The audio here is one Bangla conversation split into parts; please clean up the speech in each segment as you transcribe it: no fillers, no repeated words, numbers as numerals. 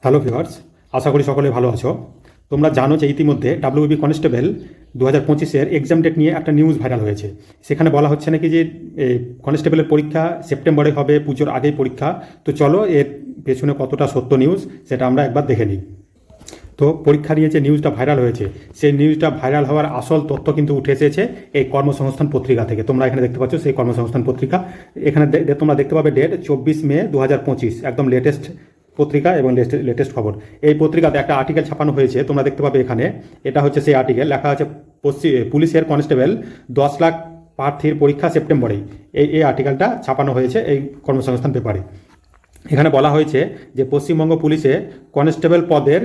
হ্যালো ভিউয়ার্স, আশা করি সকলে ভালো আছো। তোমরা জানো যে ইতিমধ্যে ডাব্লিউবি কনস্টেবল 2025-এর এক্সাম ডেট নিয়ে একটা নিউজ ভাইরাল হয়েছে। সেখানে বলা হচ্ছে নাকি যে কনস্টেবলের পরীক্ষা সেপ্টেম্বরে হবে, পুজোর আগেই পরীক্ষা। তো চলো এর পেছনে কতটা সত্য নিউজ সেটা আমরা একবার দেখে নিই। তো পরীক্ষা নিয়ে যে নিউজটা ভাইরাল হয়েছে, সেই নিউজটা ভাইরাল হওয়ার আসল তথ্য কিন্তু উঠে এসেছে এই কর্মসংস্থান পত্রিকা থেকে। তোমরা এখানে দেখতে পাচ্ছ সেই কর্মসংস্থান পত্রিকা। এখানে তোমরা দেখতে পাবে ডেট 24 মে 2025, একদম লেটেস্ট পত্রিকা এবং লেটেস্ট খবর। এই পত্রিকাতে একটা আর্টিকেল ছাপানো হয়েছে, তোমরা দেখতে পাবে এখানে। এটা হচ্ছে সেই আর্টিকেল, লেখা আছে পুলিশের কনস্টেবল 10 লাখ প্রার্থীর পরীক্ষা সেপ্টেম্বরেই। এই আর্টিকেলটা ছাপানো হয়েছে এই কর্মসংস্থান পেপারে। এখানে বলা হয়েছে যে পশ্চিমবঙ্গ পুলিশে কনস্টেবল পদের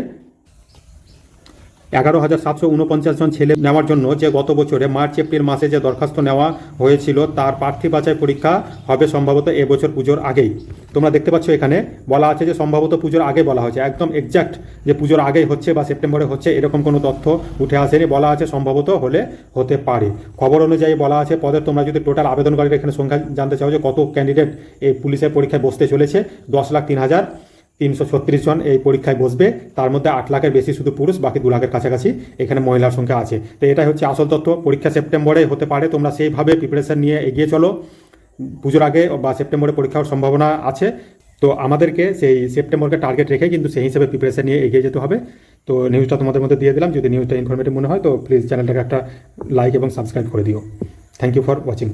11,749 জন ছেলে নেওয়ার জন্য যে গত বছরে মার্চ এপ্রিল মাসে যে দরখাস্ত নেওয়া হয়েছিল, তার প্রার্থী বাছাই পরীক্ষা হবে সম্ভবত এবছর পুজোর আগেই। তোমরা দেখতে পাচ্ছ এখানে বলা আছে যে সম্ভবত পুজোর আগে বলা হয়েছে, একদম এক্স্যাক্ট যে পুজোর আগেই হচ্ছে বা সেপ্টেম্বরে হচ্ছে এরকম কোনো তথ্য উঠে আসেনি। বলা আছে সম্ভবত হতে পারে। খবর অনুযায়ী বলা আছে পদের, তোমরা যদি টোটাল আবেদনকারীর এখানে সংখ্যা জানতে চাও যে কত ক্যান্ডিডেট এই পুলিশের পরীক্ষায় বসতে চলেছে, 10,03,336 জন এই পরীক্ষায় বসবে। তার মধ্যে 8 লাখের বেশি শুধু পুরুষ, বাকি 2 লাখের কাছাকাছি এখানে মহিলার সংখ্যা আছে। তো এটাই হচ্ছে আসল তথ্য। পরীক্ষা সেপ্টেম্বরে হতে পারে, তোমরা সেইভাবে প্রিপারেশন নিয়ে এগিয়ে চলো। পুজোর আগে বা সেপ্টেম্বরে পরীক্ষা হওয়ার সম্ভাবনা আছে। তো আমাদেরকে সেই সেপ্টেম্বরকে টার্গেট রেখে কিন্তু সেই হিসেবে প্রিপারেশন নিয়ে এগিয়ে যেতে হবে। তো নিউজটা তোমাদের মধ্যে দিয়ে দিলাম। যদি নিউজটা ইনফরমেটিভ মনে হয় তো প্লিজ চ্যানেলটাকে একটা লাইক এবং সাবস্ক্রাইব করে দিও। Thank you for watching.